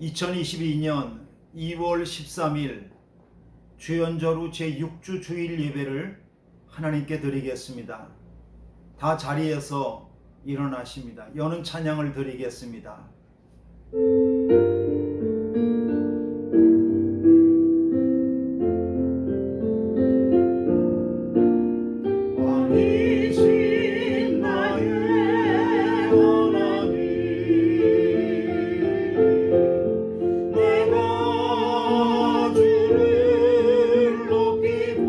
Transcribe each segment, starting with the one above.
2022년 2월 13일 주연절후 제6주 주일 예배를 하나님께 드리겠습니다. 다 자리에서 일어나십니다. 여는 찬양을 드리겠습니다. 왕이신 나의 하나님, 내가 주를 높이고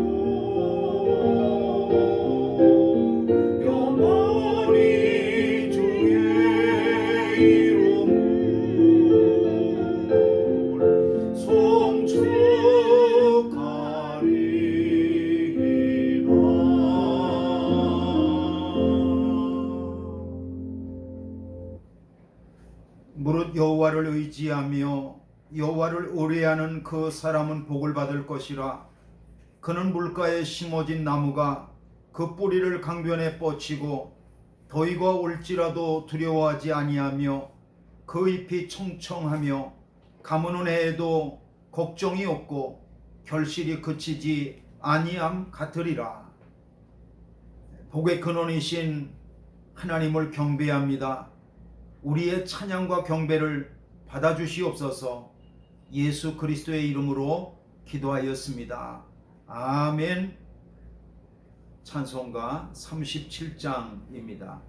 영원히 주의 이름을 송축하리이다. 무릇 여호와를 의지하며 여호와를 의뢰하는 그 사람은 복을 받을 것이라. 그는 물가에 심어진 나무가 그 뿌리를 강변에 뻗치고 더위가 올지라도 두려워하지 아니하며 그 잎이 청청하며 가무는 해에도 걱정이 없고 결실이 그치지 아니함 같으리라. 복의 근원이신 하나님을 경배합니다. 우리의 찬양과 경배를 받아주시옵소서. 예수 그리스도의 이름으로 기도하였습니다. 아멘. 찬송가 37장입니다.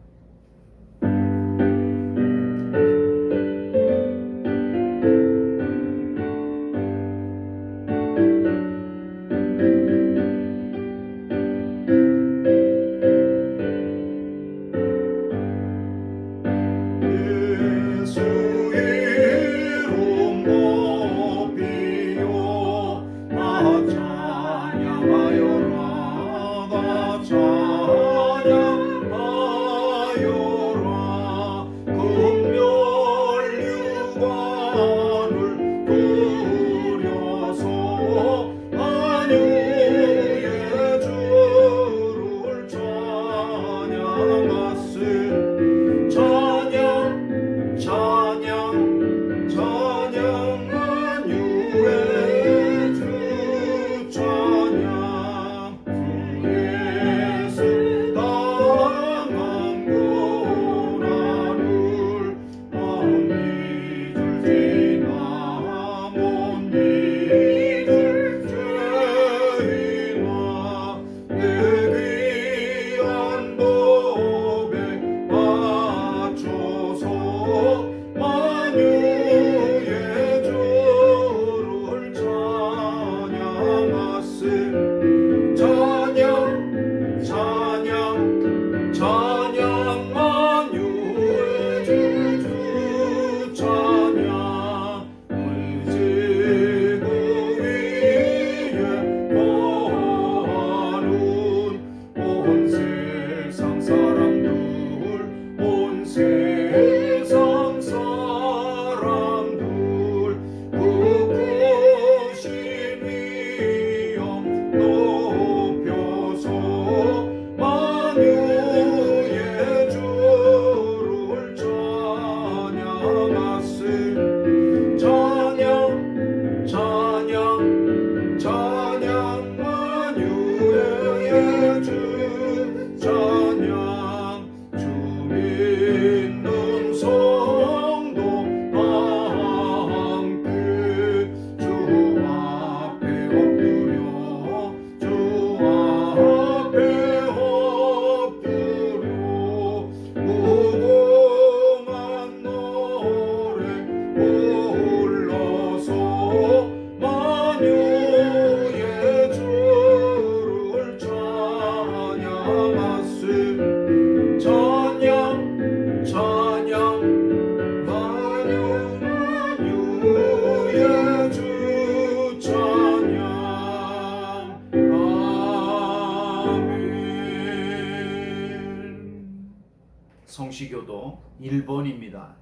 성시교도 1번입니다.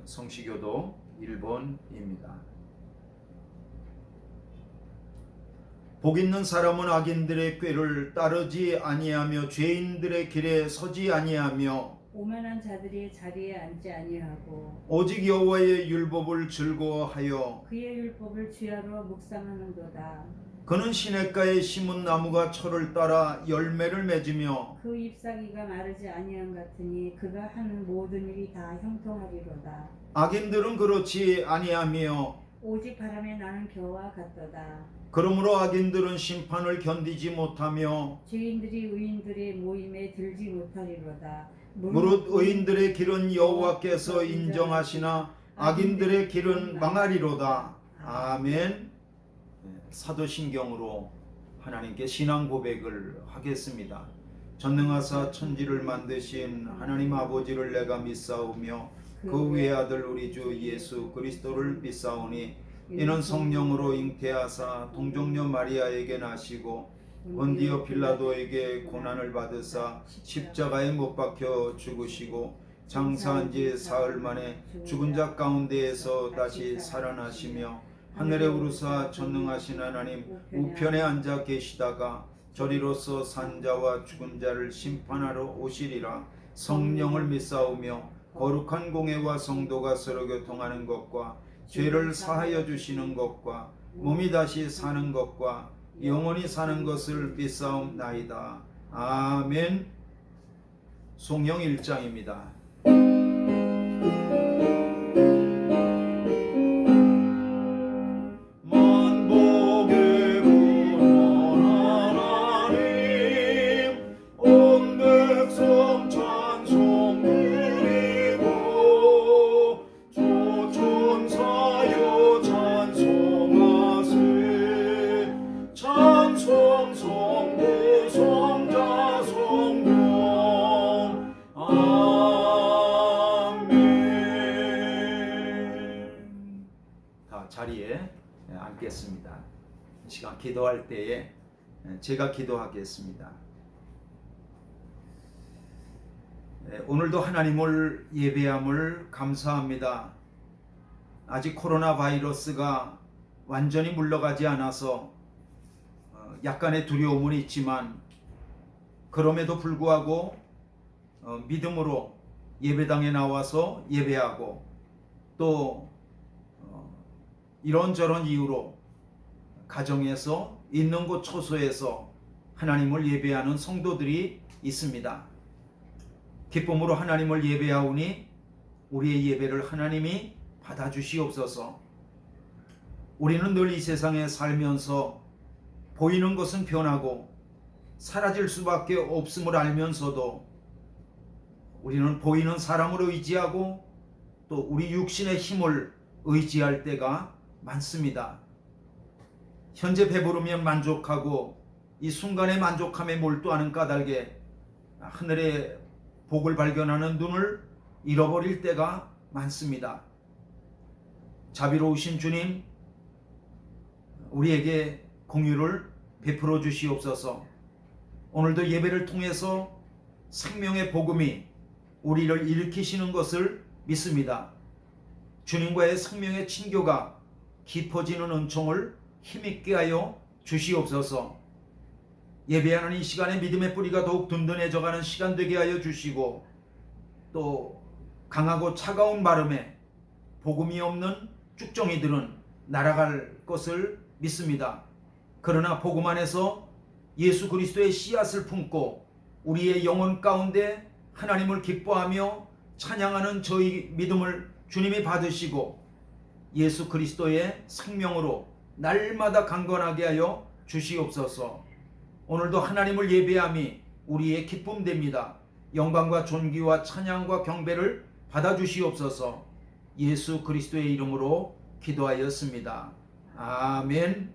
성시교도 1번입니다. 복 있는 사람은 악인들의 꾀를 따르지 아니하며 죄인들의 길에 서지 아니하며 오만한 자들이 자리에 앉지 아니하고 오직 여호와의 율법을 즐거워하여 그의 율법을 주야로 묵상하는도다. 그는 시냇가에 심은 나무가 철을 따라 열매를 맺으며 그 잎사귀가 마르지 아니함 같으니 그가 하는 모든 일이 다 형통하리로다. 악인들은 그렇지 아니하며 오직 바람에 나는 겨와 같도다. 그러므로 악인들은 심판을 견디지 못하며 죄인들이 의인들의 모임에 들지 못하리로다. 무릇 의인들의 길은 여호와께서 인정하시나 악인들의 길은 망하리로다. 아멘. 사도신경으로 하나님께 신앙 고백을 하겠습니다. 전능하사 천지를 만드신 하나님 아버지를 내가 믿사오며 그 외아들 우리 주 예수 그리스도를 믿사오니 이는 성령으로 잉태하사 동정녀 마리아에게 나시고 본디오 빌라도에게 고난을 받으사 십자가에 못 박혀 죽으시고 장사한 지 사흘 만에 죽은 자 가운데에서 다시 살아나시며 하늘에 오르사 전능하신 하나님 우편에 앉아 계시다가 저리로서 산자와 죽은 자를 심판하러 오시리라. 성령을 믿사오며 거룩한 공회와 성도가 서로 교통하는 것과 죄를 사하여 주시는 것과 몸이 다시 사는 것과 영원히 사는 것을 믿사옵나이다. 아멘. 송영 1장입니다. 만복의 근원한 하나님 온 백성 찬송 드리고 조천사여 찬송하세 찬송 성부 성자 성령 아멘. 다 자리에 앉겠습니다. 이 시간 기도할 때에 제가 기도하겠습니다. 오늘도 하나님을 예배함을 감사합니다. 아직 코로나 바이러스가 완전히 물러가지 않아서 약간의 두려움은 있지만 그럼에도 불구하고 믿음으로 예배당에 나와서 예배하고 또 이런저런 이유로 가정에서 있는 곳 처소에서 하나님을 예배하는 성도들이 있습니다. 기쁨으로 하나님을 예배하오니 우리의 예배를 하나님이 받아주시옵소서. 우리는 늘 이 세상에 살면서 보이는 것은 변하고 사라질 수밖에 없음을 알면서도 우리는 보이는 사람을 의지하고 또 우리 육신의 힘을 의지할 때가 많습니다. 현재 배부르면 만족하고 이 순간의 만족함에 몰두하는 까닭에 하늘의 복을 발견하는 눈을 잃어버릴 때가 많습니다. 자비로우신 주님, 우리에게 공유를 베풀어 주시옵소서. 오늘도 예배를 통해서 생명의 복음이 우리를 일으키시는 것을 믿습니다. 주님과의 생명의 친교가 깊어지는 은총을 힘있게 하여 주시옵소서. 예배하는 이 시간에 믿음의 뿌리가 더욱 든든해져가는 시간 되게 하여 주시고 또 강하고 차가운 마름에 복음이 없는 쭉정이들은 날아갈 것을 믿습니다. 그러나 복음 안에서 예수 그리스도의 씨앗을 품고 우리의 영혼 가운데 하나님을 기뻐하며 찬양하는 저희 믿음을 주님이 받으시고 예수 그리스도의 생명으로 날마다 강건하게 하여 주시옵소서. 오늘도 하나님을 예배함이 우리의 기쁨 됩니다. 영광과 존귀와 찬양과 경배를 받아주시옵소서. 예수 그리스도의 이름으로 기도하였습니다. 아멘.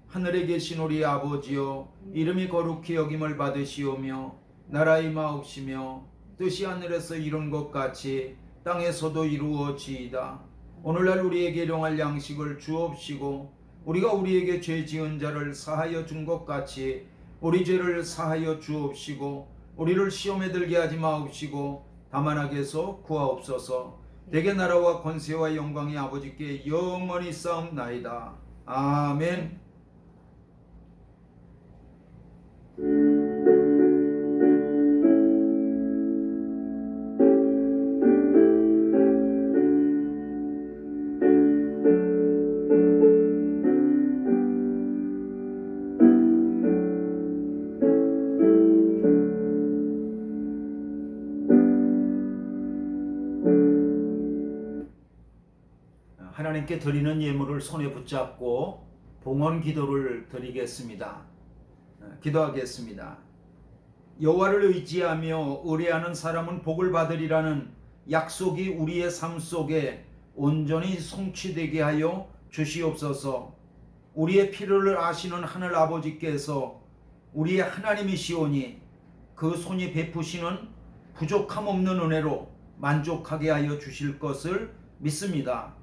하늘에 계신 우리 아버지여, 이름이 거룩히 여김을 받으시오며 나라 임하옵시며 뜻이 하늘에서 이룬 것 같이 땅에서도 이루어지이다. 오늘날 우리에게 일용할 양식을 주옵시고 우리가 우리에게 죄 지은 자를 사하여 준 것 같이 우리 죄를 사하여 주옵시고 우리를 시험에 들게 하지 마옵시고 다만 악에서 구하옵소서. 대개 나라와 권세와 영광이 아버지께 영원히 싸움나이다. 아멘. 하나님께 드리는 예물을 손에 붙잡고 봉헌 기도를 드리겠습니다. 기도하겠습니다. 여호와를 의지하며 의뢰하는 사람은 복을 받으리라는 약속이 우리의 삶 속에 온전히 성취되게 하여 주시옵소서. 우리의 필요를 아시는 하늘 아버지께서 우리의 하나님이시오니 그 손이 베푸시는 부족함 없는 은혜로 만족하게 하여 주실 것을 믿습니다.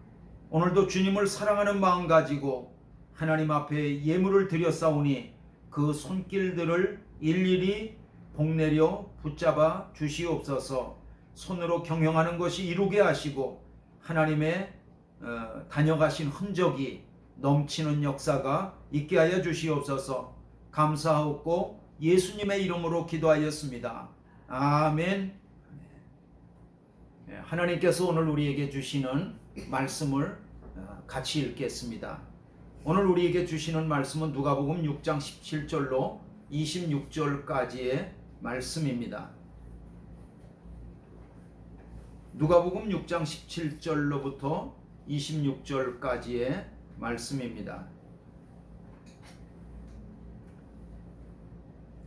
오늘도 주님을 사랑하는 마음 가지고 하나님 앞에 예물을 드렸사오니 그 손길들을 일일이 복내려 붙잡아 주시옵소서. 손으로 경영하는 것이 이루게 하시고 하나님의 다녀가신 흔적이 넘치는 역사가 있게 하여 주시옵소서. 감사하옵고 예수님의 이름으로 기도하였습니다. 아멘. 하나님께서 오늘 우리에게 주시는 말씀을 같이 읽겠습니다. 오늘 우리에게 주시는 말씀은 누가복음 6장 17절로 26절까지의 말씀입니다. 누가복음 6장 17절로부터 26절까지의 말씀입니다.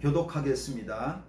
교독하겠습니다.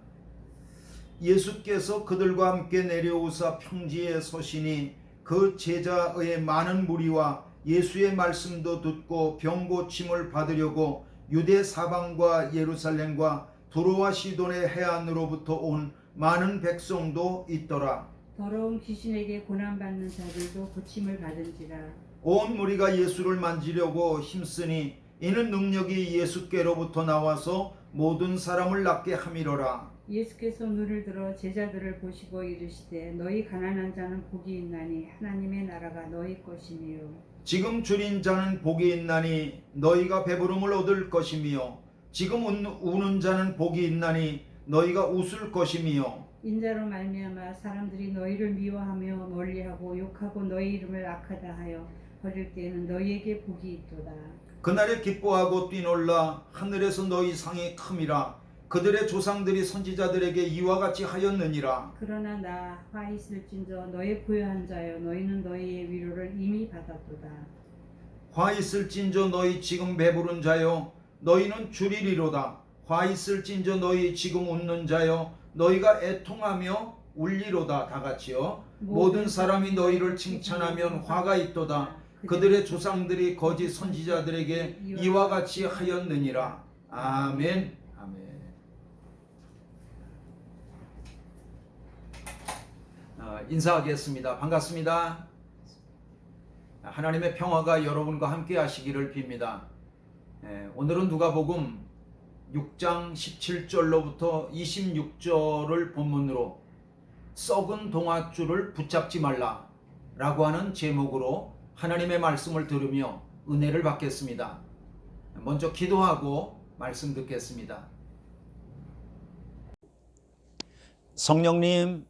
예수께서 그들과 함께 내려오사 평지에 서시니 그 제자의 많은 무리와 예수의 말씀도 듣고 병 고침을 받으려고 유대 사방과 예루살렘과 두로와 시돈의 해안으로부터 온 많은 백성도 있더라. 더러운 귀신에게 고난받는 자들도 고침을 받은지라. 온 무리가 예수를 만지려고 힘쓰니 이는 능력이 예수께로부터 나와서 모든 사람을 낫게 함이로라. 예수께서 눈을 들어 제자들을 보시고 이르시되 너희 가난한 자는 복이 있나니 하나님의 나라가 너희 것이니요. 지금 줄인 자는 복이 있나니 너희가 배부름을 얻을 것이며 지금 우는 자는 복이 있나니 너희가 웃을 것이며 인자로 말미암아 사람들이 너희를 미워하며 멀리하고 욕하고 너희 이름을 악하다 하여 버릴 때에는 너희에게 복이 있도다. 그날에 기뻐하고 뛰놀라 하늘에서 너희 상이 큼이라. 그들의 조상들이 선지자들에게 이와 같이 하였느니라. 그러나 나 화 있을진저 너희 부요한 자여 너희는 너희의 위로를 이미 받았도다. 화 있을진저 너희 지금 배부른 자여 너희는 줄이리로다. 화 있을진저 너희 지금 웃는 자여 너희가 애통하며 울리로다. 다 같이요. 모든 사람이 너희를 칭찬하면 화가 있도다. 그들의 조상들이 거짓 선지자들에게 이와 같이 하였느니라. 아멘. 아멘. 인사하겠습니다. 반갑습니다. 하나님의 평화가 여러분과 함께 하시기를 빕니다. 오늘은 누가복음 6장 17절로부터 26절을 본문으로 썩은 동아줄을 붙잡지 말라 라고 하는 제목으로 하나님의 말씀을 들으며 은혜를 받겠습니다. 먼저 기도하고 말씀 듣겠습니다. 성령님,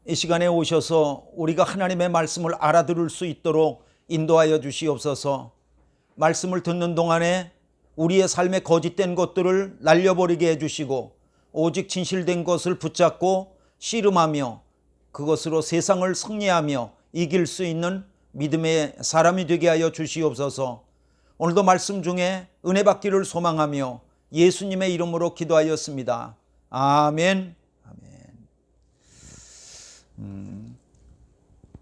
이 시간에 오셔서 우리가 하나님의 말씀을 알아들을 수 있도록 인도하여 주시옵소서. 말씀을 듣는 동안에 우리의 삶에 거짓된 것들을 날려버리게 해주시고 오직 진실된 것을 붙잡고 씨름하며 그것으로 세상을 승리하며 이길 수 있는 믿음의 사람이 되게 하여 주시옵소서. 오늘도 말씀 중에 은혜 받기를 소망하며 예수님의 이름으로 기도하였습니다. 아멘.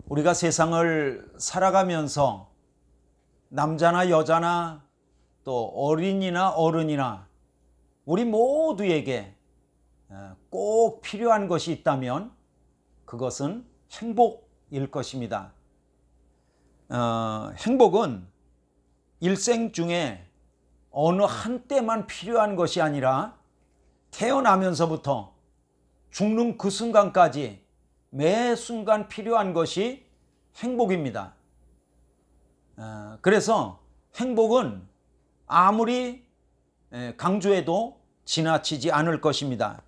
우리가 세상을 살아가면서 남자나 여자나 또 어린이나 어른이나 우리 모두에게 꼭 필요한 것이 있다면 그것은 행복일 것입니다. 행복은 일생 중에 어느 한때만 필요한 것이 아니라 태어나면서부터 죽는 그 순간까지 매 순간 필요한 것이 행복입니다. 그래서 행복은 아무리 강조해도 지나치지 않을 것입니다.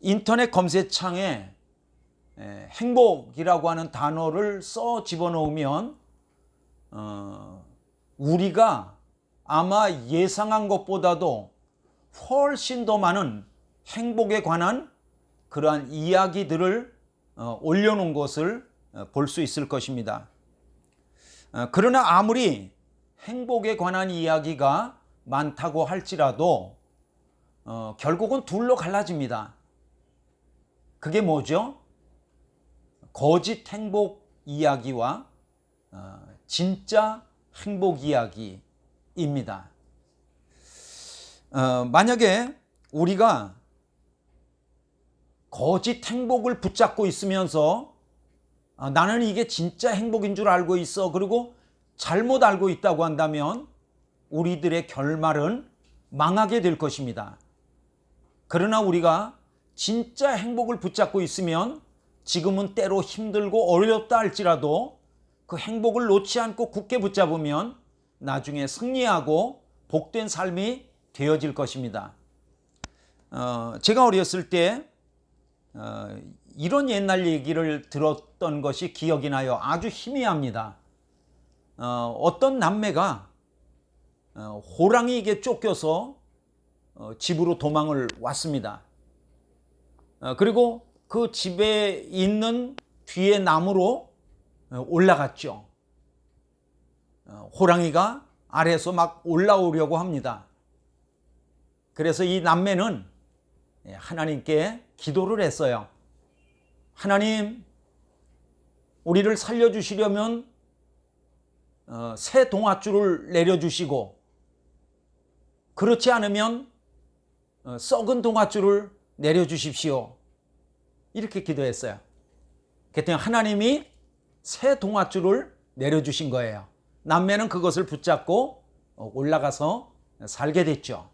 인터넷 검색창에 행복이라고 하는 단어를 써 집어넣으면 우리가 아마 예상한 것보다도 훨씬 더 많은 행복에 관한 그러한 이야기들을 올려놓은 것을 볼 수 있을 것입니다. 그러나 아무리 행복에 관한 이야기가 많다고 할지라도 결국은 둘로 갈라집니다. 그게 뭐죠? 거짓 행복 이야기와 진짜 행복 이야기입니다. 만약에 우리가 거짓 행복을 붙잡고 있으면서 나는 이게 진짜 행복인 줄 알고 있어, 그리고 잘못 알고 있다고 한다면 우리들의 결말은 망하게 될 것입니다. 그러나 우리가 진짜 행복을 붙잡고 있으면 지금은 때로 힘들고 어렵다 할지라도 그 행복을 놓지 않고 굳게 붙잡으면 나중에 승리하고 복된 삶이 되어질 것입니다. 제가 어렸을 때 이런 옛날 얘기를 들었던 것이 기억이 나요. 아주 희미합니다. 어떤 남매가 호랑이에게 쫓겨서 집으로 도망을 왔습니다. 그리고 그 집에 있는 뒤에 나무로 올라갔죠. 호랑이가 아래에서 막 올라오려고 합니다. 그래서 이 남매는 하나님께 기도를 했어요. 하나님, 우리를 살려주시려면 새 동아줄을 내려주시고, 그렇지 않으면 썩은 동아줄을 내려주십시오. 이렇게 기도했어요. 그랬더니 하나님이 새 동아줄을 내려주신 거예요. 남매는 그것을 붙잡고 올라가서 살게 됐죠.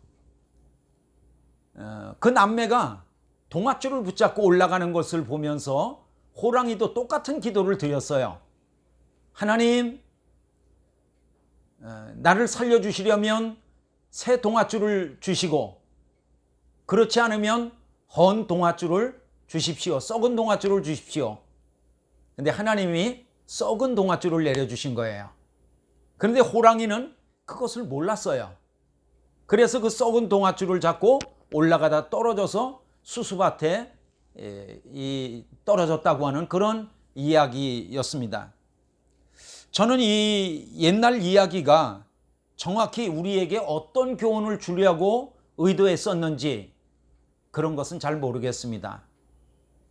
그 남매가 동아줄을 붙잡고 올라가는 것을 보면서 호랑이도 똑같은 기도를 드렸어요. 하나님, 나를 살려주시려면 새 동아줄을 주시고, 그렇지 않으면 헌 동아줄을 주십시오. 썩은 동아줄을 주십시오. 근데 하나님이 썩은 동아줄을 내려주신 거예요. 그런데 호랑이는 그것을 몰랐어요. 그래서 그 썩은 동아줄을 잡고 올라가다 떨어져서 수수밭에 떨어졌다고 하는 그런 이야기였습니다. 저는 이 옛날 이야기가 정확히 우리에게 어떤 교훈을 주려고 의도했었는지 그런 것은 잘 모르겠습니다.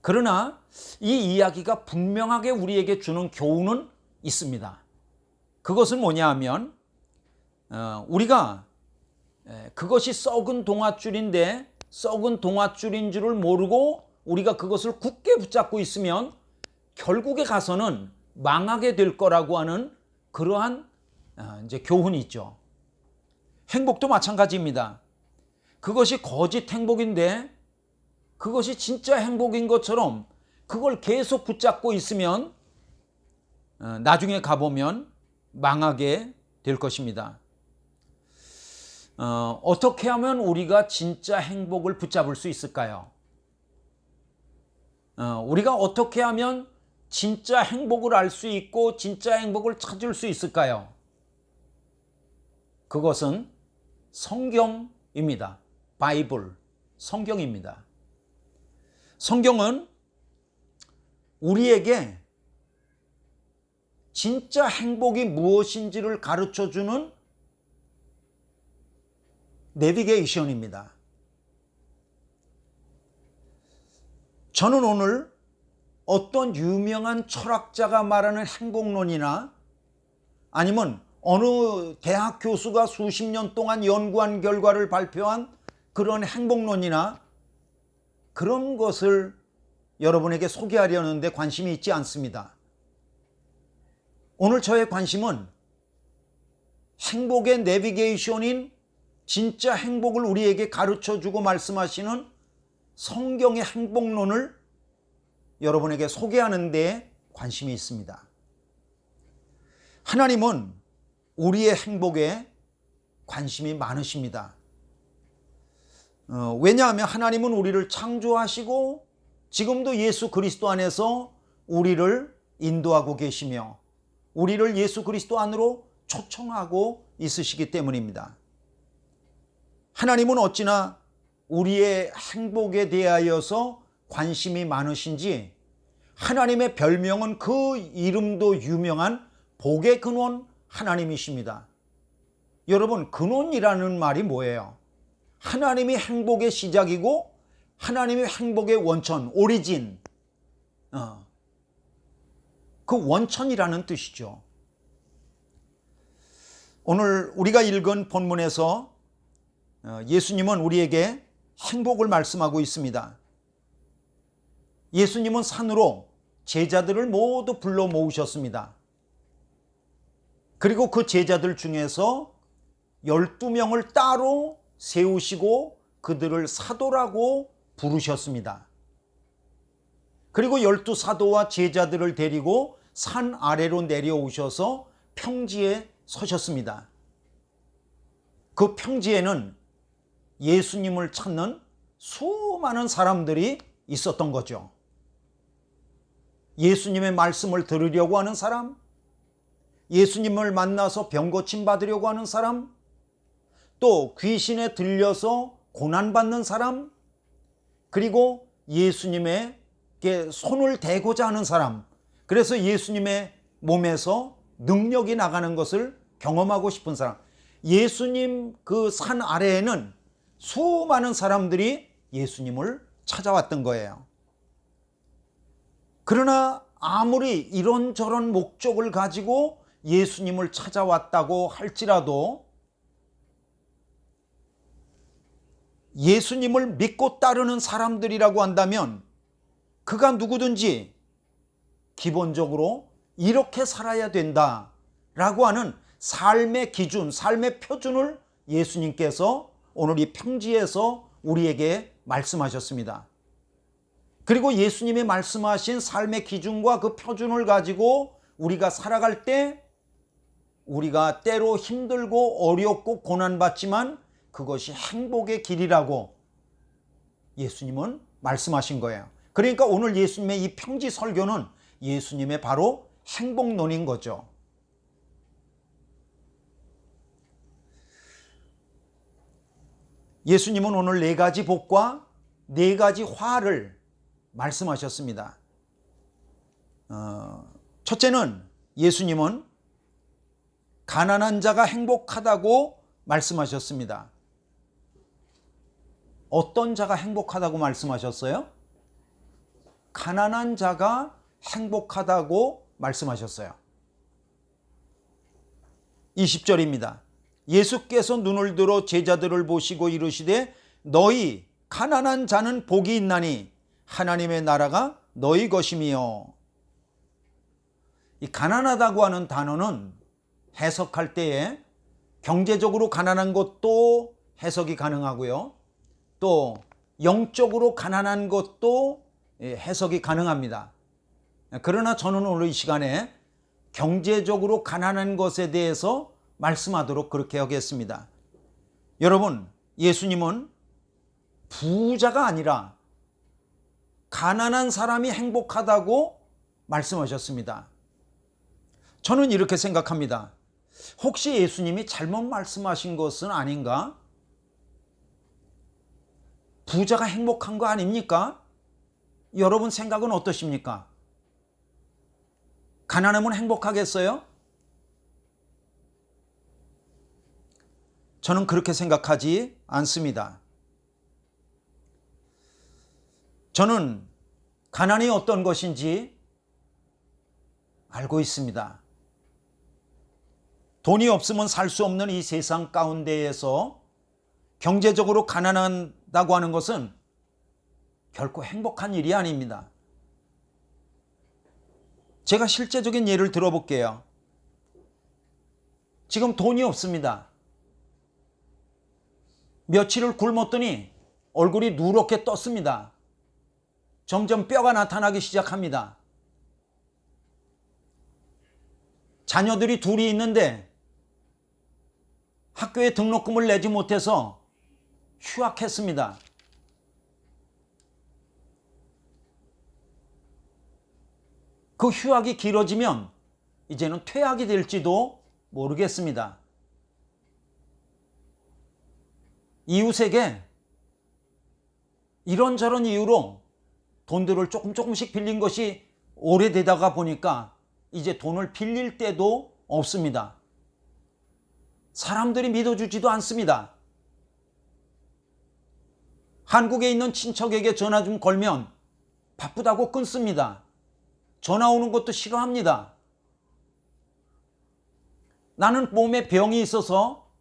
그러나 이 이야기가 분명하게 우리에게 주는 교훈은 있습니다. 그것은 뭐냐 하면 우리가 그것이 썩은 동아줄인데 썩은 동아줄인 줄을 모르고 우리가 그것을 굳게 붙잡고 있으면 결국에 가서는 망하게 될 거라고 하는 그러한 이제 교훈이 있죠. 행복도 마찬가지입니다. 그것이 거짓 행복인데 그것이 진짜 행복인 것처럼 그걸 계속 붙잡고 있으면 나중에 가보면 망하게 될 것입니다. 어떻게 하면 우리가 진짜 행복을 붙잡을 수 있을까요? 우리가 어떻게 하면 진짜 행복을 알 수 있고 진짜 행복을 찾을 수 있을까요? 그것은 성경입니다. 바이블, 성경입니다. 성경은 우리에게 진짜 행복이 무엇인지를 가르쳐주는 내비게이션입니다. 저는 오늘 어떤 유명한 철학자가 말하는 행복론이나 아니면 어느 대학 교수가 수십 년 동안 연구한 결과를 발표한 그런 행복론이나 그런 것을 여러분에게 소개하려는데 관심이 있지 않습니다. 오늘 저의 관심은 행복의 내비게이션인 진짜 행복을 우리에게 가르쳐주고 말씀하시는 성경의 행복론을 여러분에게 소개하는 데 관심이 있습니다. 하나님은 우리의 행복에 관심이 많으십니다. 왜냐하면 하나님은 우리를 창조하시고 지금도 예수 그리스도 안에서 우리를 인도하고 계시며 우리를 예수 그리스도 안으로 초청하고 있으시기 때문입니다. 하나님은 어찌나 우리의 행복에 대하여서 관심이 많으신지 하나님의 별명은 그 이름도 유명한 복의 근원 하나님이십니다. 여러분, 근원이라는 말이 뭐예요? 하나님이 행복의 시작이고 하나님이 행복의 원천, 오리진, 그 원천이라는 뜻이죠. 오늘 우리가 읽은 본문에서 예수님은 우리에게 행복을 말씀하고 있습니다. 예수님은 산으로 제자들을 모두 불러 모으셨습니다. 그리고 그 제자들 중에서 12명을 따로 세우시고 그들을 사도라고 부르셨습니다. 그리고 12사도와 제자들을 데리고 산 아래로 내려오셔서 평지에 서셨습니다. 그 평지에는 예수님을 찾는 수많은 사람들이 있었던 거죠. 예수님의 말씀을 들으려고 하는 사람, 예수님을 만나서 병 고침 받으려고 하는 사람, 또 귀신에 들려서 고난받는 사람, 그리고 예수님에게 손을 대고자 하는 사람, 그래서 예수님의 몸에서 능력이 나가는 것을 경험하고 싶은 사람, 예수님 그 산 아래에는 수많은 사람들이 예수님을 찾아왔던 거예요. 그러나 아무리 이런저런 목적을 가지고 예수님을 찾아왔다고 할지라도 예수님을 믿고 따르는 사람들이라고 한다면 그가 누구든지 기본적으로 이렇게 살아야 된다라고 하는 삶의 기준, 삶의 표준을 예수님께서 오늘 이 평지에서 우리에게 말씀하셨습니다. 그리고 예수님이 말씀하신 삶의 기준과 그 표준을 가지고 우리가 살아갈 때 우리가 때로 힘들고 어렵고 고난받지만 그것이 행복의 길이라고 예수님은 말씀하신 거예요. 그러니까 오늘 예수님의 이 평지 설교는 예수님의 바로 행복론인 거죠. 예수님은 오늘 4가지 복과 4가지 화를 말씀하셨습니다. 첫째는 예수님은 가난한 자가 행복하다고 말씀하셨습니다. 어떤 자가 행복하다고 말씀하셨어요? 가난한 자가 행복하다고 말씀하셨어요. 20절입니다. 예수께서 눈을 들어 제자들을 보시고 이르시되 너희 가난한 자는 복이 있나니 하나님의 나라가 너희 것임이요. 이 가난하다고 하는 단어는 해석할 때에 경제적으로 가난한 것도 해석이 가능하고요. 또 영적으로 가난한 것도 해석이 가능합니다. 그러나 저는 오늘 이 시간에 경제적으로 가난한 것에 대해서 말씀하도록 그렇게 하겠습니다. 여러분, 예수님은 부자가 아니라 가난한 사람이 행복하다고 말씀하셨습니다. 저는 이렇게 생각합니다. 혹시 예수님이 잘못 말씀하신 것은 아닌가? 부자가 행복한 거 아닙니까? 여러분 생각은 어떠십니까? 가난하면 행복하겠어요? 저는 그렇게 생각하지 않습니다. 저는 가난이 어떤 것인지 알고 있습니다. 돈이 없으면 살 수 없는 이 세상 가운데에서 경제적으로 가난하다고 하는 것은 결코 행복한 일이 아닙니다. 제가 실제적인 예를 들어볼게요. 지금 돈이 없습니다. 며칠을 굶었더니 얼굴이 누렇게 떴습니다. 점점 뼈가 나타나기 시작합니다. 자녀들이 둘이 있는데 학교에 등록금을 내지 못해서 휴학했습니다. 그 휴학이 길어지면 이제는 퇴학이 될지도 모르겠습니다. 이웃에게 이런저런 이유로 돈들을 조금씩 빌린 것이 오래되다가 보니까 이제 돈을 빌릴 때도 없습니다. 사람들이 믿어주지도 않습니다. 한국에 있는 친척에게 전화 좀 걸면 바쁘다고 끊습니다. 전화 오는 것도 싫어합니다. 나는 몸에 병이 있어서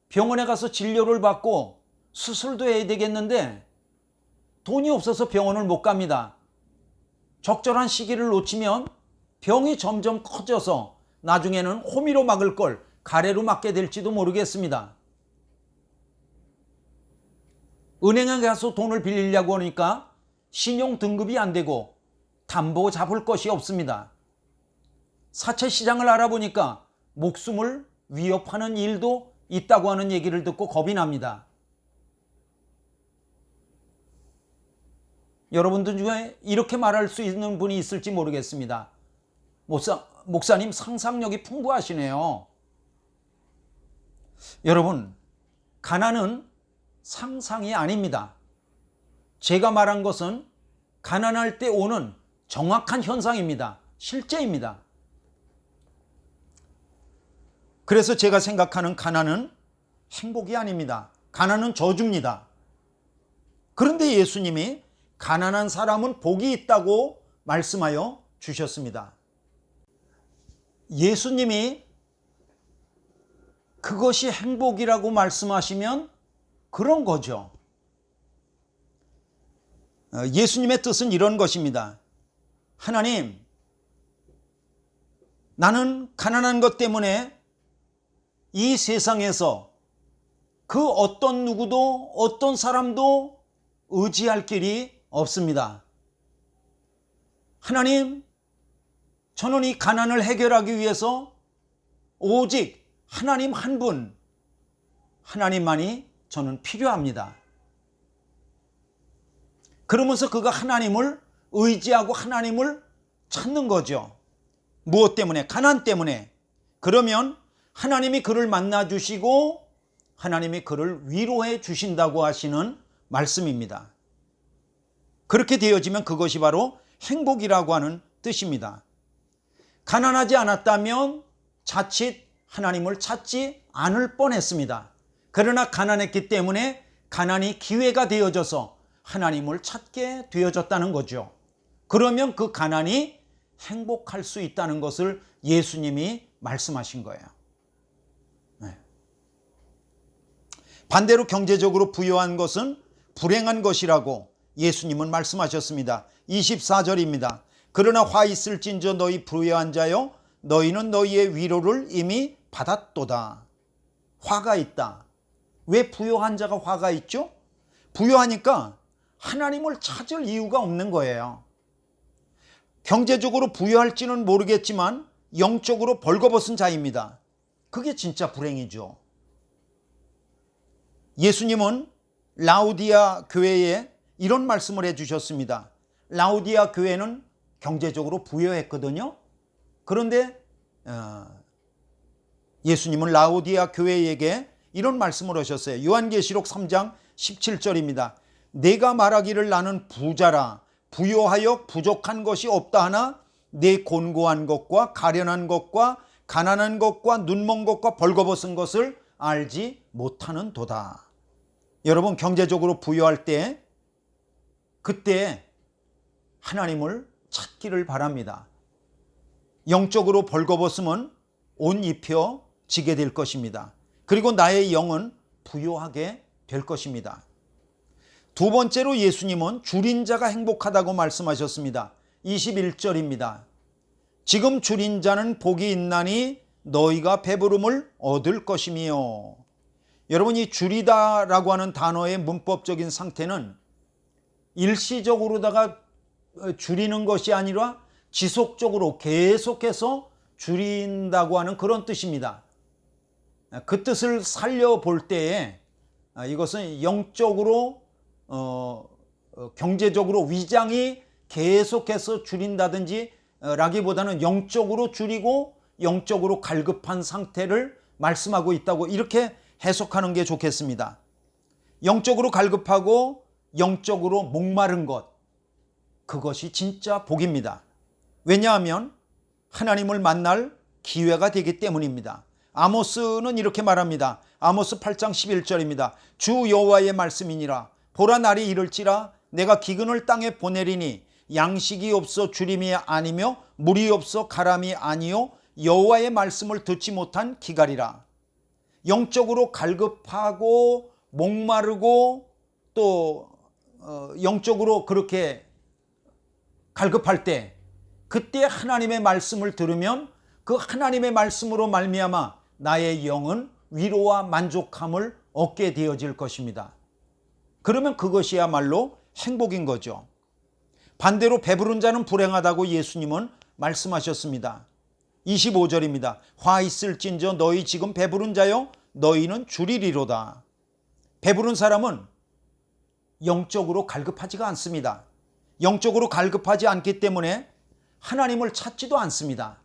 병원에 가서 진료를 받고 수술도 해야 되겠는데 돈이 없어서 병원을 못 갑니다. 적절한 시기를 놓치면 병이 점점 커져서 나중에는 호미로 막을 걸 가래로 막게 될지도 모르겠습니다. 은행에 가서 돈을 빌리려고 하니까 신용 등급이 안 되고 담보 잡을 것이 없습니다. 사채 시장을 알아보니까 목숨을 위협하는 일도 있다고 하는 얘기를 듣고 겁이 납니다. 여러분들 중에 이렇게 말할 수 있는 분이 있을지 모르겠습니다. 목사님 상상력이 풍부하시네요. 여러분, 가난은 상상이 아닙니다. 제가 말한 것은 가난할 때 오는 정확한 현상입니다. 실제입니다. 그래서 제가 생각하는 가난은 행복이 아닙니다. 가난은 저주입니다. 그런데 예수님이 가난한 사람은 복이 있다고 말씀하여 주셨습니다. 예수님이 그것이 행복이라고 말씀하시면 그런 거죠. 예수님의 뜻은 이런 것입니다. 하나님, 나는 가난한 것 때문에 이 세상에서 그 어떤 누구도 어떤 사람도 의지할 길이 없습니다. 하나님, 저는 이 가난을 해결하기 위해서 오직 하나님 한 분, 하나님만이 저는 필요합니다. 그러면서 그가 하나님을 의지하고 하나님을 찾는 거죠. 무엇 때문에? 가난 때문에. 그러면 하나님이 그를 만나 주시고 하나님이 그를 위로해 주신다고 하시는 말씀입니다. 그렇게 되어지면 그것이 바로 행복이라고 하는 뜻입니다. 가난하지 않았다면 자칫 하나님을 찾지 않을 뻔했습니다. 그러나 가난했기 때문에 가난이 기회가 되어져서 하나님을 찾게 되어졌다는 거죠. 그러면 그 가난이 행복할 수 있다는 것을 예수님이 말씀하신 거예요. 네. 반대로 경제적으로 부유한 것은 불행한 것이라고 예수님은 말씀하셨습니다. 24절입니다. 그러나 화 있을진저 너희 부유한 자여 너희는 너희의 위로를 이미 받았도다. 화가 있다. 왜 부유한 자가 화가 있죠? 부유하니까 하나님을 찾을 이유가 없는 거예요. 경제적으로 부유할지는 모르겠지만 영적으로 벌거벗은 자입니다. 그게 진짜 불행이죠. 예수님은 라우디아 교회에 이런 말씀을 해주셨습니다. 라우디아 교회는 경제적으로 부유했거든요. 그런데 예수님은 라우디아 교회에게 이런 말씀을 하셨어요. 요한계시록 3장 17절입니다. 내가 말하기를 나는 부자라 부요하여 부족한 것이 없다 하나 내 곤고한 것과 가련한 것과 가난한 것과 눈먼 것과 벌거벗은 것을 알지 못하는 도다. 여러분, 경제적으로 부유할 때 그때 하나님을 찾기를 바랍니다. 영적으로 벌거벗으면 옷 입혀 지게 될 것입니다. 그리고 나의 영은 부유하게 될 것입니다. 두 번째로 예수님은 줄인 자가 행복하다고 말씀하셨습니다. 21절입니다. 지금 줄인 자는 복이 있나니 너희가 배부름을 얻을 것이며. 여러분, 이 줄이다라고 하는 단어의 문법적인 상태는 일시적으로다가 줄이는 것이 아니라 지속적으로 계속해서 줄인다고 하는 그런 뜻입니다. 그 뜻을 살려볼 때에 이것은 영적으로 경제적으로 위장이 계속해서 줄인다든지 라기보다는 영적으로 줄이고 영적으로 갈급한 상태를 말씀하고 있다고 이렇게 해석하는 게 좋겠습니다. 영적으로 갈급하고 영적으로 목마른 것, 그것이 진짜 복입니다. 왜냐하면 하나님을 만날 기회가 되기 때문입니다. 아모스는 이렇게 말합니다. 아모스 8장 11절입니다. 주 여호와의 말씀이니라. 보라 날이 이를지라 내가 기근을 땅에 보내리니 양식이 없어 주림이 아니며 물이 없어 가람이 아니요 여호와의 말씀을 듣지 못한 기갈이라. 영적으로 갈급하고 목마르고 또 영적으로 그렇게 갈급할 때 그때 하나님의 말씀을 들으면 그 하나님의 말씀으로 말미암아 나의 영은 위로와 만족함을 얻게 되어질 것입니다. 그러면 그것이야말로 행복인 거죠. 반대로 배부른 자는 불행하다고 예수님은 말씀하셨습니다. 25절입니다. 화 있을진저 너희 지금 배부른 자여 너희는 줄이리로다. 배부른 사람은 영적으로 갈급하지가 않습니다. 영적으로 갈급하지 않기 때문에 하나님을 찾지도 않습니다.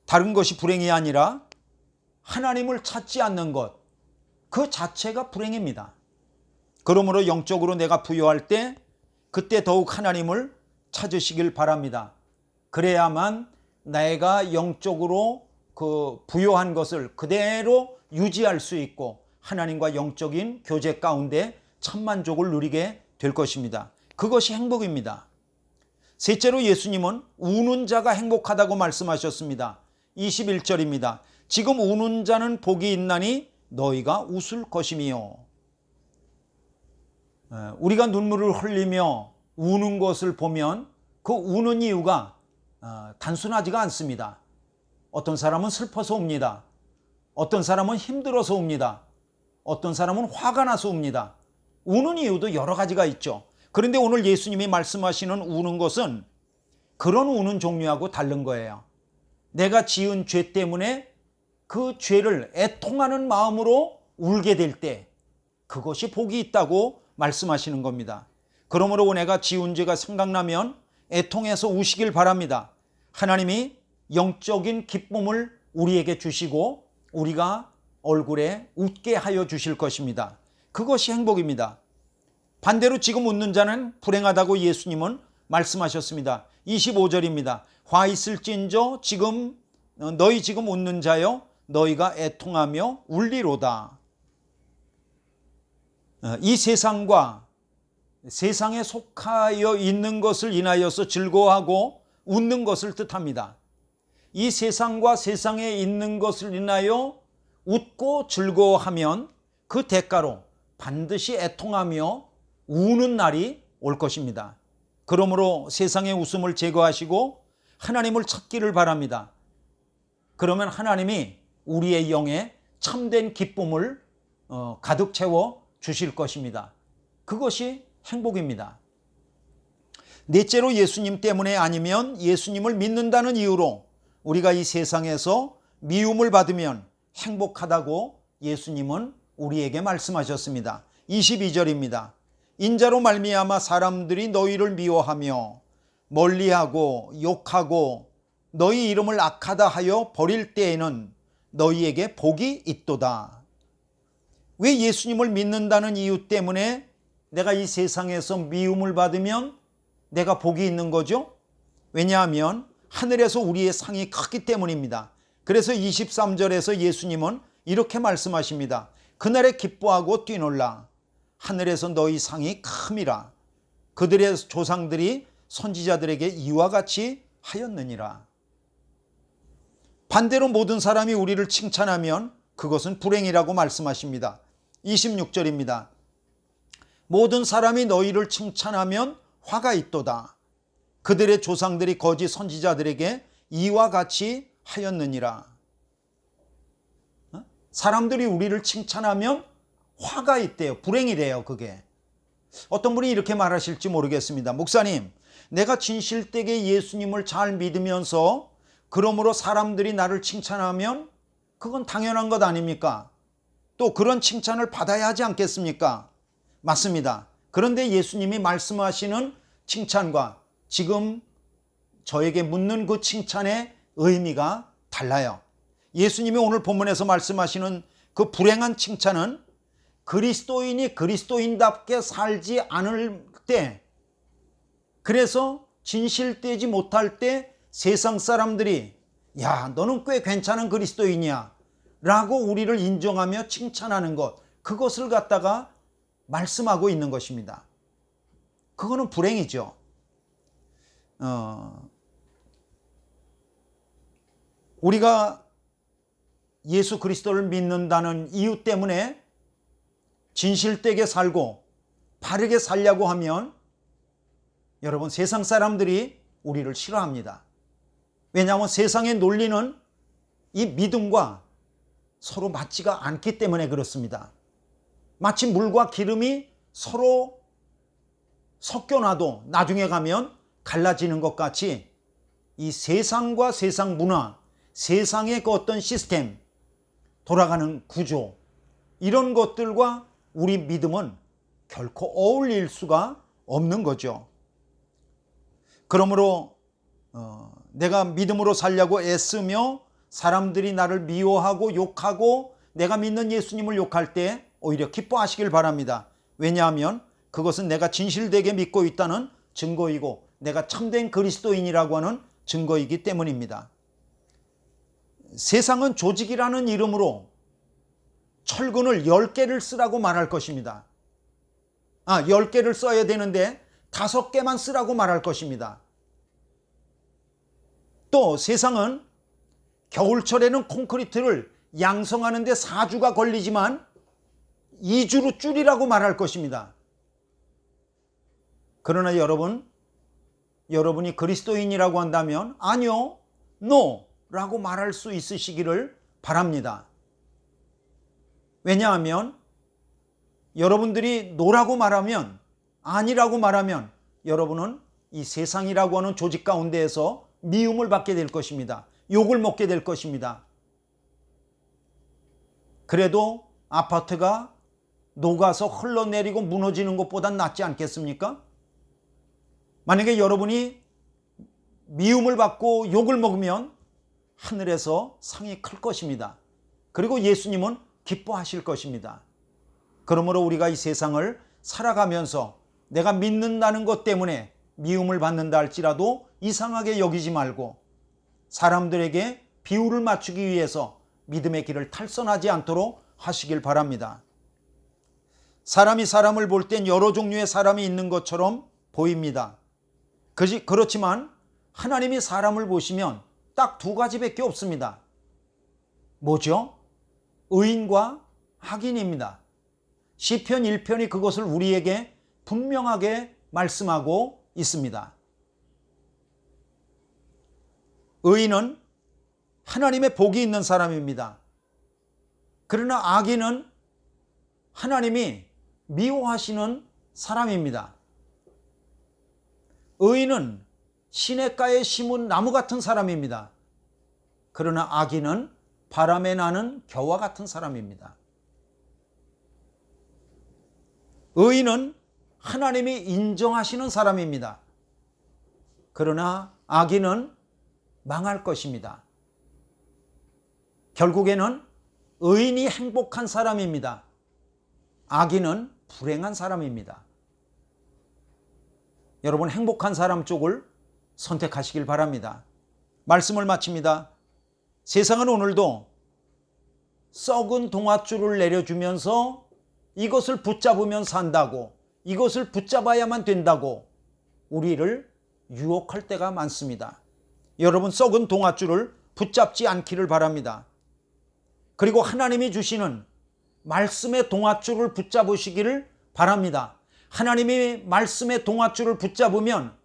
다른 것이 불행이 아니라 하나님을 찾지 않는 것, 그 자체가 불행입니다. 그러므로 영적으로 내가 부여할 때 그때 더욱 하나님을 찾으시길 바랍니다. 그래야만 내가 영적으로 그 부여한 것을 그대로 유지할 수 있고 하나님과 영적인 교제 가운데 참만족을 누리게 될 것입니다. 그것이 행복입니다. 셋째로 예수님은 우는 자가 행복하다고 말씀하셨습니다. 21절입니다. 지금 우는 자는 복이 있나니 너희가 웃을 것이미요. 우리가 눈물을 흘리며 우는 것을 보면 그 우는 이유가 단순하지가 않습니다. 어떤 사람은 슬퍼서 웁니다. 어떤 사람은 힘들어서 웁니다. 어떤 사람은 화가 나서 웁니다. 우는 이유도 여러 가지가 있죠. 그런데 오늘 예수님이 말씀하시는 우는 것은 그런 우는 종류하고 다른 거예요. 내가 지은 죄 때문에 그 죄를 애통하는 마음으로 울게 될 때 그것이 복이 있다고 말씀하시는 겁니다. 그러므로 내가 지은 죄가 생각나면 애통해서 우시길 바랍니다. 하나님이 영적인 기쁨을 우리에게 주시고 우리가 얼굴에 웃게 하여 주실 것입니다. 그것이 행복입니다. 반대로 지금 웃는 자는 불행하다고 예수님은 말씀하셨습니다. 25절입니다. 화 있을진저 지금 너희 지금 웃는 자여 너희가 애통하며 울리로다. 이 세상과 세상에 속하여 있는 것을 인하여서 즐거워하고 웃는 것을 뜻합니다. 이 세상과 세상에 있는 것을 인하여 웃고 즐거워하면 그 대가로 반드시 애통하며 우는 날이 올 것입니다. 그러므로 세상의 웃음을 제거하시고 하나님을 찾기를 바랍니다. 그러면 하나님이 우리의 영에 참된 기쁨을 가득 채워 주실 것입니다. 그것이 행복입니다. 넷째로 예수님 때문에 아니면 예수님을 믿는다는 이유로 우리가 이 세상에서 미움을 받으면 행복하다고 예수님은 우리에게 말씀하셨습니다. 22절입니다. 인자로 말미암아 사람들이 너희를 미워하며 멀리하고 욕하고 너희 이름을 악하다 하여 버릴 때에는 너희에게 복이 있도다. 왜 예수님을 믿는다는 이유 때문에 내가 이 세상에서 미움을 받으면 내가 복이 있는 거죠? 왜냐하면 하늘에서 우리의 상이 크기 때문입니다. 그래서 23절에서 예수님은 이렇게 말씀하십니다. 그날에 기뻐하고 뛰놀라. 하늘에서 너희 상이 큼이라. 그들의 조상들이 선지자들에게 이와 같이 하였느니라. 반대로 모든 사람이 우리를 칭찬하면 그것은 불행이라고 말씀하십니다. 26절입니다. 모든 사람이 너희를 칭찬하면 화가 있도다. 그들의 조상들이 거짓 선지자들에게 이와 같이 하였느니라. 사람들이 우리를 칭찬하면 화가 있대요. 불행이래요. 그게. 어떤 분이 이렇게 말하실지 모르겠습니다. 목사님, 내가 진실되게 예수님을 잘 믿으면서 그러므로 사람들이 나를 칭찬하면 그건 당연한 것 아닙니까? 또 그런 칭찬을 받아야 하지 않겠습니까? 맞습니다. 그런데 예수님이 말씀하시는 칭찬과 지금 저에게 묻는 그 칭찬의 의미가 달라요. 예수님이 오늘 본문에서 말씀하시는 그 불행한 칭찬은 그리스도인이 그리스도인답게 살지 않을 때, 그래서 진실되지 못할 때 세상 사람들이 야, 너는 꽤 괜찮은 그리스도인이야 라고 우리를 인정하며 칭찬하는 것, 그것을 갖다가 말씀하고 있는 것입니다. 그거는 불행이죠. 우리가 예수 그리스도를 믿는다는 이유 때문에 진실되게 살고 바르게 살려고 하면 여러분, 세상 사람들이 우리를 싫어합니다. 왜냐하면 세상의 논리는 이 믿음과 서로 맞지가 않기 때문에 그렇습니다. 마치 물과 기름이 서로 섞여놔도 나중에 가면 갈라지는 것 같이 이 세상과 세상 문화, 세상의 그 어떤 시스템, 돌아가는 구조, 이런 것들과 우리 믿음은 결코 어울릴 수가 없는 거죠. 그러므로 내가 믿음으로 살려고 애쓰며 사람들이 나를 미워하고 욕하고 내가 믿는 예수님을 욕할 때 오히려 기뻐하시길 바랍니다. 왜냐하면 그것은 내가 진실되게 믿고 있다는 증거이고 내가 참된 그리스도인이라고 하는 증거이기 때문입니다. 세상은 조직이라는 이름으로 철근을 10개를 쓰라고 말할 것입니다. 10개를 써야 되는데 5개만 쓰라고 말할 것입니다. 또 세상은 겨울철에는 콘크리트를 양성하는 데 4주가 걸리지만 2주로 줄이라고 말할 것입니다. 그러나 여러분이 그리스도인이라고 한다면 아니요, no 라고 말할 수 있으시기를 바랍니다. 왜냐하면 여러분들이 no라고 말하면, 아니라고 말하면 여러분은 이 세상이라고 하는 조직 가운데에서 미움을 받게 될 것입니다. 욕을 먹게 될 것입니다. 그래도 아파트가 녹아서 흘러내리고 무너지는 것보단 낫지 않겠습니까? 만약에 여러분이 미움을 받고 욕을 먹으면 하늘에서 상이 클 것입니다. 그리고 예수님은 기뻐하실 것입니다. 그러므로 우리가 이 세상을 살아가면서 내가 믿는다는 것 때문에 미움을 받는다 할지라도 이상하게 여기지 말고 사람들에게 비율을 맞추기 위해서 믿음의 길을 탈선하지 않도록 하시길 바랍니다. 사람이 사람을 볼 땐 여러 종류의 사람이 있는 것처럼 보입니다. 그렇지만 하나님이 사람을 보시면 딱 2가지밖에 없습니다. 뭐죠? 의인과 악인입니다. 시편 1편이 그것을 우리에게 분명하게 말씀하고 있습니다. 의인은 하나님의 복이 있는 사람입니다. 그러나 악인은 하나님이 미워하시는 사람입니다. 의인은 시냇가에 심은 나무 같은 사람입니다. 그러나 악인은 바람에 나는 겨와 같은 사람입니다. 의인은 하나님이 인정하시는 사람입니다. 그러나 악인은 망할 것입니다. 결국에는 의인이 행복한 사람입니다. 악인은 불행한 사람입니다. 여러분, 행복한 사람 쪽을 선택하시길 바랍니다. 말씀을 마칩니다. 세상은 오늘도 썩은 동아줄을 내려주면서 이것을 붙잡으면 산다고, 이것을 붙잡아야만 된다고 우리를 유혹할 때가 많습니다. 여러분, 썩은 동아줄을 붙잡지 않기를 바랍니다. 그리고 하나님이 주시는 말씀의 동아줄을 붙잡으시기를 바랍니다. 하나님이 말씀의 동아줄을 붙잡으면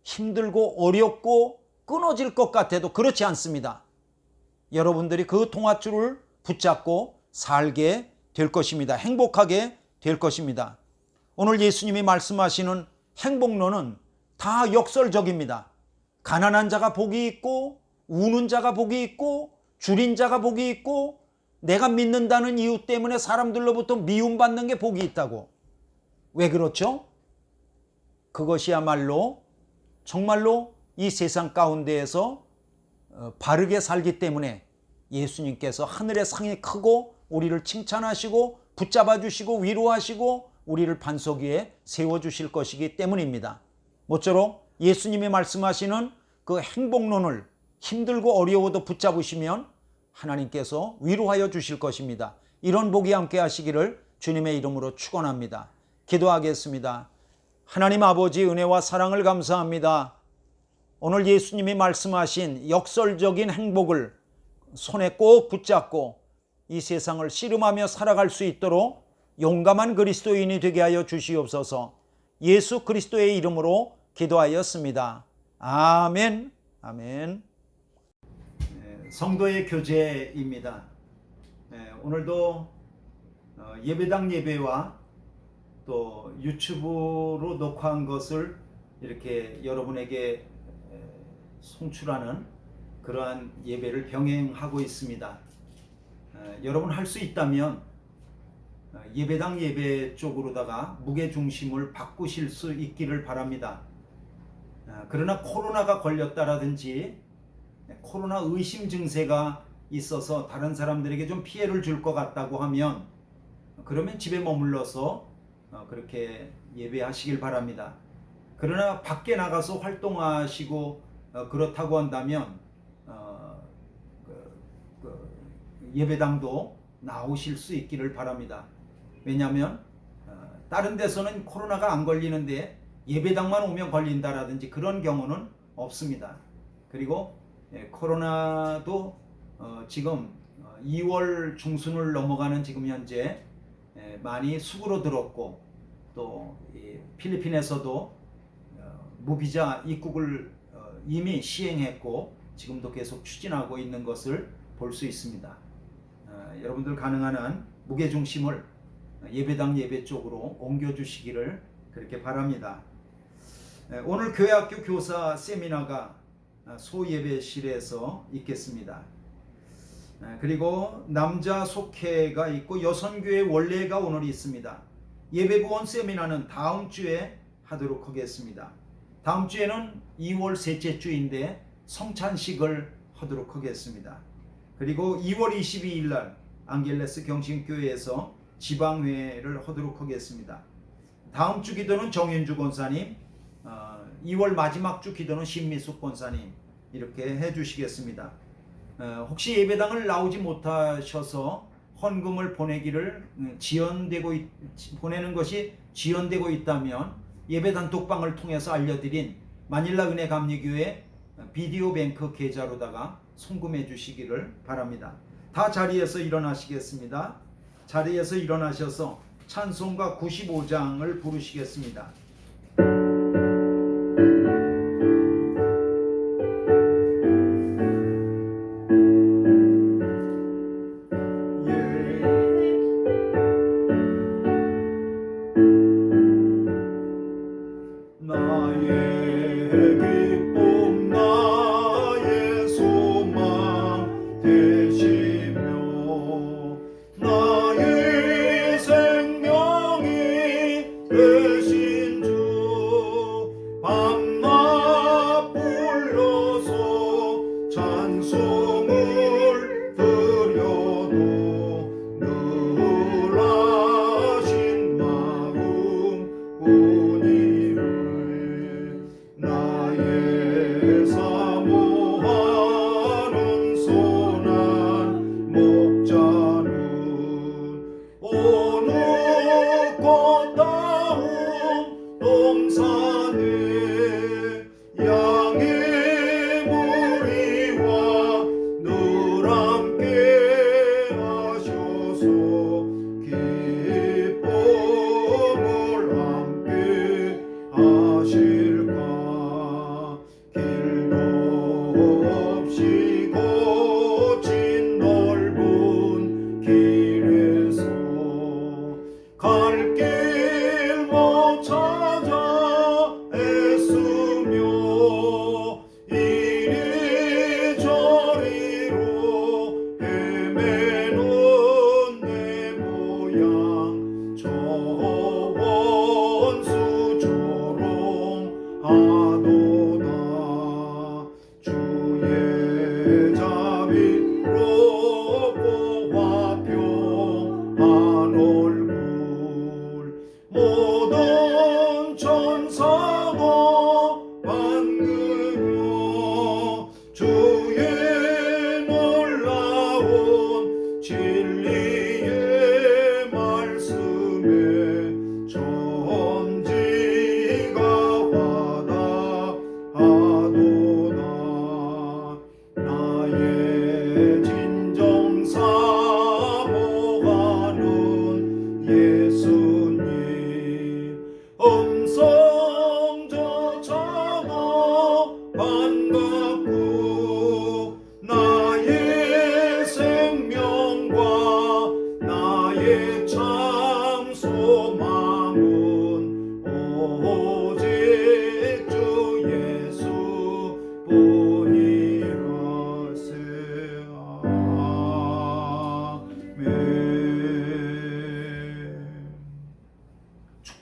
힘들고 어렵고 끊어질 것 같아도 그렇지 않습니다. 여러분들이 그 동아줄을 붙잡고 살게 될 것입니다. 행복하게 될 것입니다. 오늘 예수님이 말씀하시는 행복론은 다 역설적입니다. 가난한 자가 복이 있고, 우는 자가 복이 있고, 줄인 자가 복이 있고, 내가 믿는다는 이유 때문에 사람들로부터 미움받는 게 복이 있다고. 왜 그렇죠? 그것이야말로 정말로 이 세상 가운데에서 바르게 살기 때문에 예수님께서 하늘의 상이 크고 우리를 칭찬하시고 붙잡아 주시고 위로하시고 우리를 반석 위에 세워주실 것이기 때문입니다. 모쪼록 예수님이 말씀하시는 그 행복론을 힘들고 어려워도 붙잡으시면 하나님께서 위로하여 주실 것입니다. 이런 복이 함께 하시기를 주님의 이름으로 축원합니다. 기도하겠습니다. 하나님 아버지, 은혜와 사랑을 감사합니다. 오늘 예수님이 말씀하신 역설적인 행복을 손에 꼭 붙잡고 이 세상을 씨름하며 살아갈 수 있도록 용감한 그리스도인이 되게 하여 주시옵소서. 예수 그리스도의 이름으로 기도하였습니다. 아멘. 아멘. 성도의 교제입니다. 오늘도 예배당 예배와 또 유튜브로 녹화한 것을 이렇게 여러분에게 송출하는 그러한 예배를 병행하고 있습니다. 여러분 할 수 있다면 예배당 예배 쪽으로다가 무게중심을 바꾸실 수 있기를 바랍니다. 그러나 코로나가 걸렸다라든지 코로나 의심 증세가 있어서 다른 사람들에게 좀 피해를 줄 것 같다고 하면 그러면 집에 머물러서 그렇게 예배하시길 바랍니다. 그러나 밖에 나가서 활동하시고 그렇다고 한다면 예배당도 나오실 수 있기를 바랍니다. 왜냐하면 다른 데서는 코로나가 안 걸리는데 예배당만 오면 걸린다라든지 그런 경우는 없습니다. 그리고 코로나도 지금 2월 중순을 넘어가는 지금 현재 많이 수그러들었고 또 필리핀에서도 무비자 입국을 이미 시행했고 지금도 계속 추진하고 있는 것을 볼 수 있습니다. 여러분들 가능한 한 무게중심을 예배당 예배 쪽으로 옮겨주시기를 그렇게 바랍니다. 오늘 교회학교 교사 세미나가 소예배실에서 있겠습니다. 그리고 남자 속회가 있고 여성교회 원례가 오늘 있습니다. 예배부원 세미나는 다음 주에 하도록 하겠습니다. 다음 주에는 2월 셋째 주인데 성찬식을 하도록 하겠습니다. 그리고 2월 22일 날 안겔레스 경신교회에서 지방회를 하도록 하겠습니다. 다음 주 기도는 정윤주 권사님, 2월 마지막 주 기도는 신미숙 권사님 이렇게 해주시겠습니다. 혹시 예배당을 나오지 못하셔서 헌금을 보내기를 보내는 것이 지연되고 있다면 예배 단톡방을 통해서 알려드린 마닐라 은혜 감리교회 비디오 뱅크 계좌로다가 송금해 주시기를 바랍니다. 다 자리에서 일어나시겠습니다. 자리에서 일어나셔서 찬송가 95장을 부르시겠습니다. 나의 생명이 되신 주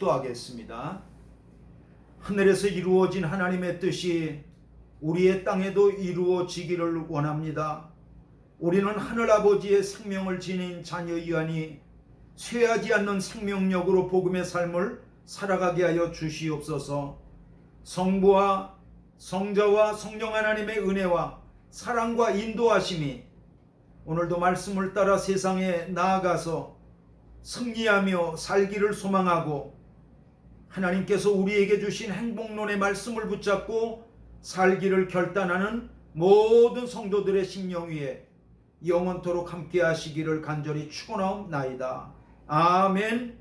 기도하겠습니다. 하늘에서 이루어진 하나님의 뜻이 우리의 땅에도 이루어지기를 원합니다. 우리는 하늘아버지의 생명을 지닌 자녀이하니 쇠하지 않는 생명력으로 복음의 삶을 살아가게 하여 주시옵소서. 성부와 성자와 성령 하나님의 은혜와 사랑과 인도하심이 오늘도 말씀을 따라 세상에 나아가서 승리하며 살기를 소망하고 하나님께서 우리에게 주신 행복론의 말씀을 붙잡고 살기를 결단하는 모든 성도들의 심령 위에 영원토록 함께 하시기를 간절히 축원하옵나이다. 아멘.